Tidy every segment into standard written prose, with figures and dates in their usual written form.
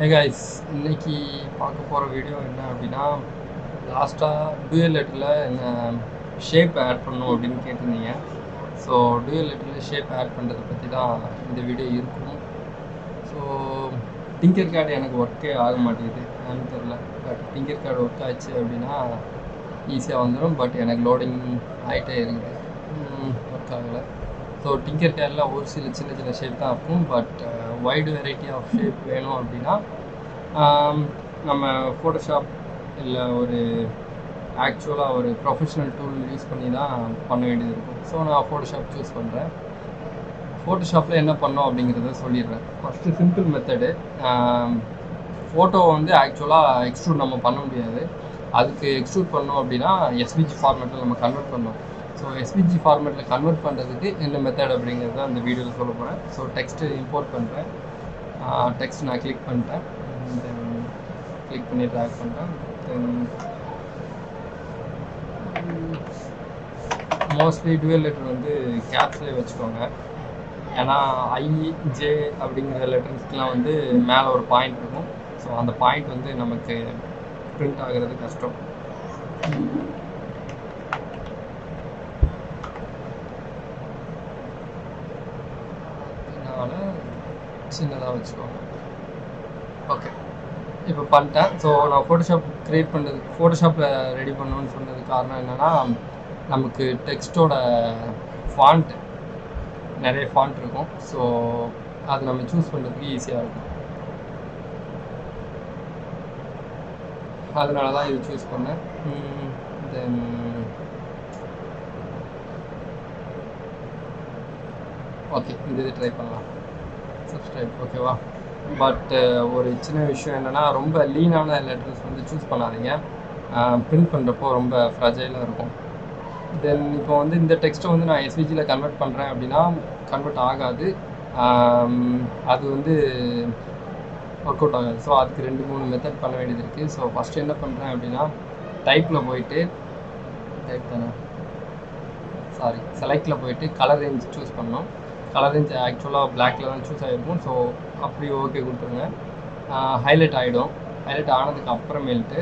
Hey guys, இன்னைக்கு பார்க்க போகிற வீடியோ என்ன அப்படின்னா, லாஸ்ட்டாக டூயல் லெட்டரில் என்ன ஷேப் ஆட் பண்ணணும் அப்படின்னு கேட்டிருந்தீங்க. ஸோ டூயல் லெட்டரில் ஷேப் ஆட் பண்ணுறதை பற்றி தான் இந்த வீடியோ இருக்கும். ஸோ டிங்கர் கேட் எனக்கு ஒர்க்கே ஆக மாட்டேங்குது, ஏன்னு தெரில. பட் டிங்கர் கேட் ஒர்க் ஆச்சு அப்படின்னா ஈஸியாக வந்துடும். பட் எனக்கு லோடிங் ஆகிட்டே இருக்குது, ஒர்க் ஆகலை. ஸோ டிங்கர் கேடில் ஒரு சில சின்ன சின்ன ஷேப் தான் இருக்கும். But wide variety of shape வேணும் அப்படின்னா நம்ம ஃபோட்டோஷாப் இல்லை ஒரு ஆக்சுவலாக ஒரு ப்ரொஃபஷ்னல் டூல் யூஸ் பண்ணி தான் பண்ண வேண்டியது இருக்கும். ஸோ நான் ஃபோட்டோஷாப் சூஸ் பண்ணுறேன். ஃபோட்டோஷாப்பில் என்ன பண்ணோம் அப்படிங்கிறத சொல்லிடுறேன். First simple method. ஃபோட்டோ வந்து ஆக்சுவலாக எக்ஸ்ட்ரூட் நம்ம பண்ண முடியாது. அதுக்கு எக்ஸ்ட்ரூட் பண்ணோம் அப்படின்னா எஸ்விஜி ஃபார்மேட்டில் நம்ம கன்வெர்ட் பண்ணோம். ஸோ எஸ்விஜி ஃபார்மேட்டில் கன்வெர்ட் பண்ணுறதுக்கு என்ன மெத்தட் அப்படிங்கிறது தான் இந்த வீடியோவில் சொல்ல போகிறேன். ஸோ டெக்ஸ்ட்டு இம்போர்ட் பண்ணுறேன். டெக்ஸ்ட் நான் கிளிக் பண்ணிட்டேன். தென் கிளிக் பண்ணி ட்ராக் பண்ணுறேன். தென் மோஸ்ட்லி டுவெல் லெட்டர் வந்து கேப்ஸ்லேயே வச்சுக்கோங்க. ஏன்னா ஐஜே அப்படிங்கிற லெட்டர்ஸ்க்கெலாம் வந்து மேலே ஒரு பாயிண்ட் இருக்கும். ஸோ அந்த பாயிண்ட் வந்து நமக்கு பிரிண்ட் ஆகிறது கஷ்டம். சின்னதாக வச்சுக்கோங்க. ஓகே, இப்போ பண்ணிட்டேன். ஸோ நான் ஃபோட்டோஷாப் க்ரியேட் பண்ணுறதுக்கு ஃபோட்டோஷாப்பில் ரெடி பண்ணணுன்னு சொன்னதுக்கு காரணம் என்னென்னா, நமக்கு டெக்ஸ்ட்டோட ஃபாண்ட் நிறைய ஃபாண்ட் இருக்கும். ஸோ அது நம்ம சூஸ் பண்ணுறதுக்கு ஈஸியாக இருக்கும். அதனால தான் இது சூஸ் பண்ணேன். தென் ஓகே, இது ட்ரை பண்ணலாம். சப்ஸ்கிரைப், ஓகேவா? பட் ஒரு சின்ன விஷயம் என்னென்னா, ரொம்ப லீனான லெட்டர்ஸ் வந்து சூஸ் பண்ணாதீங்க. பிரிண்ட் பண்ணுறப்போ ரொம்ப ஃப்ரஜைலாக இருக்கும். தென் இப்போ வந்து இந்த டெக்ஸ்ட்டை வந்து நான் எஸ்விஜியில் கன்வெர்ட் பண்ணுறேன் அப்படின்னா கன்வெர்ட் ஆகாது. அது வந்து ஒர்க் அவுட் ஆகாது. ஸோ அதுக்கு 2-3 மெத்தட் பண்ண வேண்டியது இருக்குது. ஸோ ஃபஸ்ட்டு என்ன பண்ணுறேன் அப்படின்னா, டைப்பில் போயிட்டு செலக்டில் போயிட்டு கலர் ரேஞ்ச் சூஸ் பண்ணோம். கலர் ரேஞ்ச் ஆக்சுவலாக பிளாக்ல தான் சூஸ் ஆகிருக்கும். ஸோ அப்படி ஓகே கொடுத்துருங்க. ஹைலைட் ஆகிடும். ஹைலைட் ஆனதுக்கு அப்புறமேல்ட்டு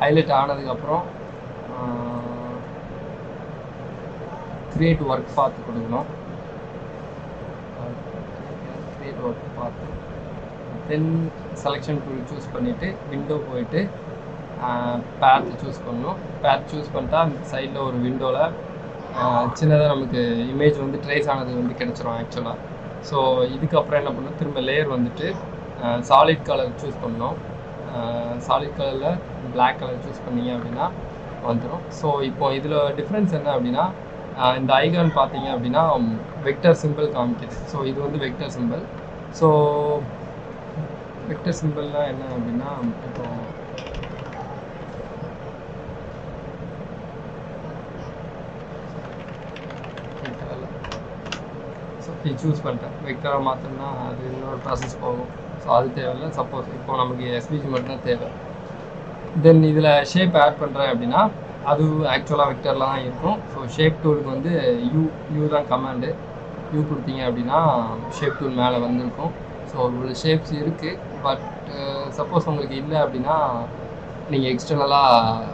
ஹைலைட் ஆனதுக்கப்புறம் கிரியேட் ஒர்க் பார்த்து கொடுக்கணும். கிரியேட் ஒர்க் பார்த்து தென் செலெக்ஷன் டூல் சூஸ் பண்ணிவிட்டு விண்டோ போயிட்டு பேத் சூஸ் பண்ணணும். பேத் சூஸ் பண்ணிட்டா சைடில் ஒரு விண்டோவில் சின்னதாக நமக்கு இமேஜ் வந்து ட்ரேஸ் ஆனது வந்து கிடச்சிரும் ஆக்சுவலாக. ஸோ இதுக்கப்புறம் என்ன பண்ணணும், திரும்ப லேயர் வந்துட்டு சாலிட் கலர் சூஸ் பண்ணணும். சாலிட் கலரில் பிளாக் கலர் சூஸ் பண்ணிங்க அப்படின்னா வந்துடும். ஸோ இப்போ இதில் டிஃப்ரென்ஸ் என்ன அப்படின்னா, இந்த ஐகான் பார்த்தீங்க அப்படின்னா வெக்டர் சிம்பிள் காமிக்குது. ஸோ இது வந்து வெக்டர் சிம்பிள். ஸோ வெக்டர் சிம்பிள்னால் என்ன அப்படின்னா, இப்போ சூஸ் பண்ணிட்டேன். வெக்டராக மாற்றணும்னா அது இன்னொரு ப்ராசஸ் போகும். ஸோ அது தேவையில்லை. சப்போஸ் இப்போ நமக்கு எஸ்பிஜி மட்டும்தான் தேவை. தென் இதில் ஷேப் ஆட் பண்ணுறேன் அப்படின்னா அது ஆக்சுவலாக வெக்டரில் தான் இருக்கும். ஸோ ஷேப் டூலுக்கு வந்து யூ தான் கமாண்டு. யூ கொடுத்தீங்க அப்படின்னா ஷேப் டூல் மேலே வந்திருக்கும். ஸோ ஒரு ஷேப்ஸ் இருக்குது. பட் சப்போஸ் உங்களுக்கு இல்லை அப்படின்னா நீங்கள் எக்ஸ்டர்னலாக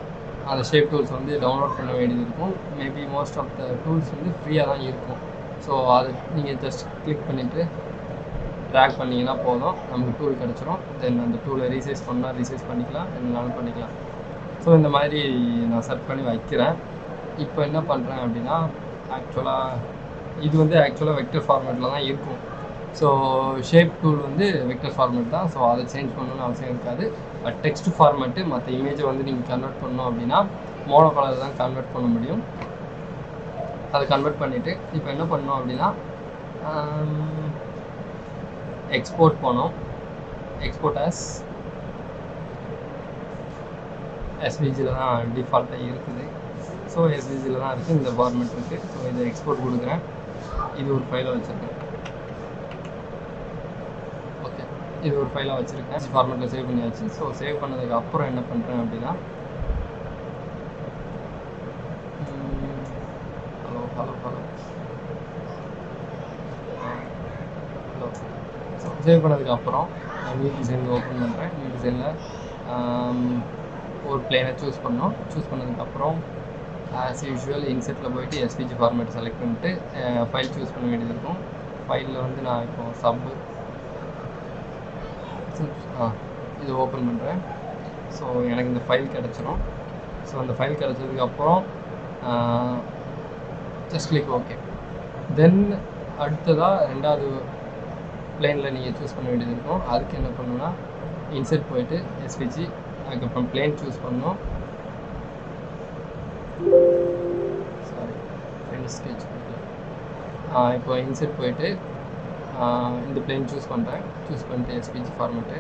அந்த ஷேப் டூல்ஸ் வந்து டவுன்லோட் பண்ண வேண்டியது இருக்கும். Maybe most of the tools வந்து ஃப்ரீயாக தான் இருக்கும். ஸோ அதை நீங்கள் ஜஸ்ட் கிளிக் பண்ணிவிட்டு ட்ராக் பண்ணிங்கன்னா போதும், நமக்கு டூல் கிடச்சிரும். தென் அந்த டூலை ரீசைஸ் பண்ணால் ரீசைஸ் பண்ணிக்கலாம், என்னனாலும் பண்ணிக்கலாம். ஸோ இந்த மாதிரி நான் செட் பண்ணி வைக்கிறேன். இப்போ என்ன பண்ணுறேன் அப்படின்னா, இது வந்து ஆக்சுவலாக வெக்டர் ஃபார்மேட்டில் தான் இருக்கும். ஸோ ஷேப் டூல் வந்து வெக்டர் ஃபார்மேட் தான். ஸோ அதை சேஞ்ச் பண்ணணும்னு அவசியம் இருக்காது. பட் டெக்ஸ்ட் ஃபார்மேட்டு மற்ற இமேஜை வந்து நீங்கள் கன்வெர்ட் பண்ணணும் அப்படின்னா மோனோ கலர் தான் கன்வெர்ட் பண்ண முடியும். அதை கன்வெர்ட் பண்ணிவிட்டு இப்போ என்ன பண்ணோம் அப்படின்னா, எக்ஸ்போர்ட் போனோம். எக்ஸ்போர்ட் ஆஸ் எஸ்விஜியில் தான் டிஃபால்ட்டாக இருக்குது. ஸோ எஸ்விஜியில் தான் இருக்குது, இந்த ஃபார்மேட் இருக்குது. ஸோ இதை எக்ஸ்போர்ட் கொடுக்குறேன். இது ஒரு ஃபைலாக வச்சுருக்கேன். ஓகே, இது ஒரு ஃபைலாக வச்சுருக்கேன். ஃபார்மேட்டில் சேவ் பண்ணியாச்சு. ஸோ சேவ் பண்ணதுக்கு அப்புறம் என்ன பண்ணுறேன் அப்படின்னா, சேவ் பண்ணதுக்கப்புறம் நியூ டிசைன் ஓப்பன் பண்ணுறேன். நியூ டிசைனில் ஒரு பிளேனை சூஸ் பண்ணோம். சூஸ் பண்ணதுக்கப்புறம் ஆஸ் யூஷுவல் இன்செட்டில் போயிட்டு எஸ்விஜி ஃபார்மேட் செலக்ட் பண்ணிட்டு ஃபைல் சூஸ் பண்ண வேண்டியது இருக்கும். ஃபைலில் வந்து நான் இப்போ இது ஓப்பன் பண்ணுறேன். ஸோ எனக்கு இந்த ஃபைல் கிடச்சிரும். ஸோ அந்த ஃபைல் கிடச்சதுக்கப்புறம் ஜஸ்ட் கிளிக் ஓகே. தென் அடுத்ததாக ரெண்டாவது பிளேனில் நீங்கள் சூஸ் பண்ண வேண்டியது இருக்கும். அதுக்கு என்ன பண்ணணும்னா இன்செர்ட் போயிட்டு எஸ்விஜி, அதுக்கப்புறம் பிளேன் சூஸ் பண்ணணும். சாரி, ஃப்ரெண்ட் ஸ்கெட்ச் இப்போ இன்செர்ட் போயிட்டு இந்த பிளேன் சூஸ் பண்ணுறேன். சூஸ் பண்ணிட்டு எஸ்விஜி ஃபார்மேட்டு,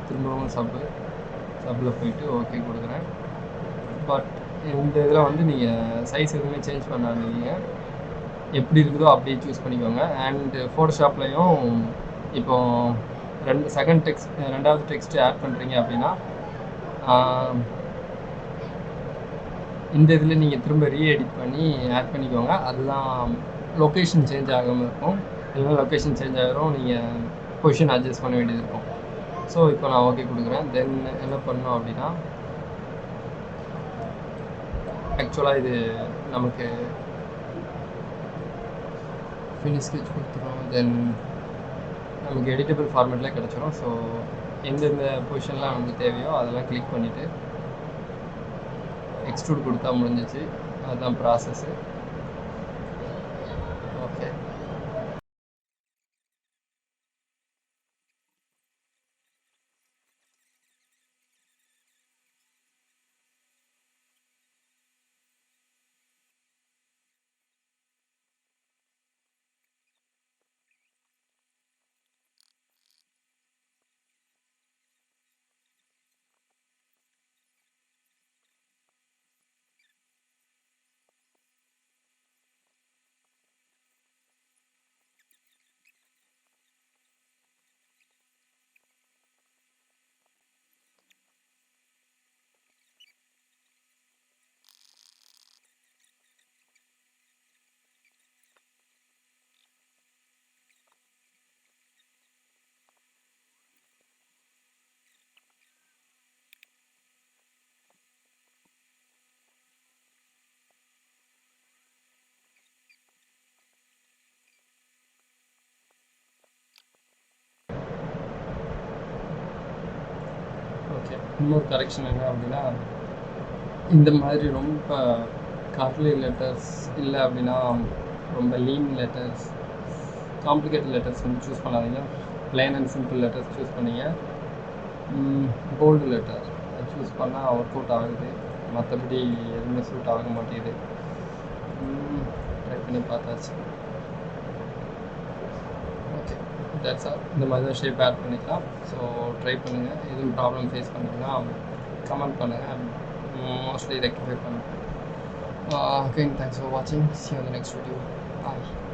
திரும்பவும் சப்பில் போயிட்டு ஓகே கொடுக்குறேன். பட் இந்த இதில் வந்து நீங்கள் சைஸ் எதுவுமே சேஞ்ச் பண்ணாதீங்க, எப்படி இருக்குதோ அப்படியே சூஸ் பண்ணிக்கோங்க. அண்டு ஃபோட்டோஷாப்லேயும் இப்போ ரெண்டாவது டெக்ஸ்ட்டு ஆட் பண்ணுறீங்க அப்படின்னா இந்த இதில் நீங்கள் திரும்ப ரீஎடிட் பண்ணி ஆட் பண்ணிக்கோங்க. அதுதான் லொக்கேஷன் சேஞ்ச் ஆகாமல் இருக்கும். இல்லைனா லொக்கேஷன் சேஞ்ச் ஆகிரும், நீங்கள் பொசிஷன் அட்ஜஸ்ட் பண்ண வேண்டியது இருக்கும். ஸோ இப்போ நான் ஓகே கொடுக்குறேன். தென் என்ன பண்ணோம் அப்படின்னா ஆக்சுவலாக இது நமக்கு ஃபினிஷ் ஸ்கெட்ச் கொடுத்துரும். தென் நமக்கு எடிட்டபிள் ஃபார்மேட்டில் கிடச்சிரும். ஸோ எந்தெந்த பொசிஷன்லாம் நமக்கு தேவையோ அதெல்லாம் கிளிக் பண்ணிவிட்டு எக்ஸ்ட்ரூட் கொடுத்தா முடிஞ்சிச்சு. அதுதான் ப்ராசஸ்ஸு. Okay, okay. இன்னொரு கரெக்ஷன் என்ன அப்படின்னா, இந்த மாதிரி ரொம்ப கர்லி லெட்டர்ஸ் இல்லை அப்படின்னா ரொம்ப லீன் லெட்டர்ஸ், காம்ப்ளிகேட்டட் லெட்டர்ஸ் வந்து சூஸ் பண்ணாதீங்க. Plain and simple letters choose பண்ணிங்க. போல்டு லெட்டர் சூஸ் பண்ணால் ஒர்க் அவுட் ஆகுது, மற்றபடி எதுவுமே சூட் ஆக மாட்டேங்குது. ட்ரை பண்ணி பார்த்தாச்சு. Okay, that's all. இந்த மாதிரி தான் ஷேப் ஆட் பண்ணிக்கலாம். ஸோ ட்ரை பண்ணுங்கள். எதுவும் ப்ராப்ளம் ஃபேஸ் பண்ணிங்கன்னா கமெண்ட் பண்ணுங்கள், மோஸ்ட்லி ரெக்டிஃபை பண்ணுங்கள். Again, thanks for watching. See you on the next video. Bye.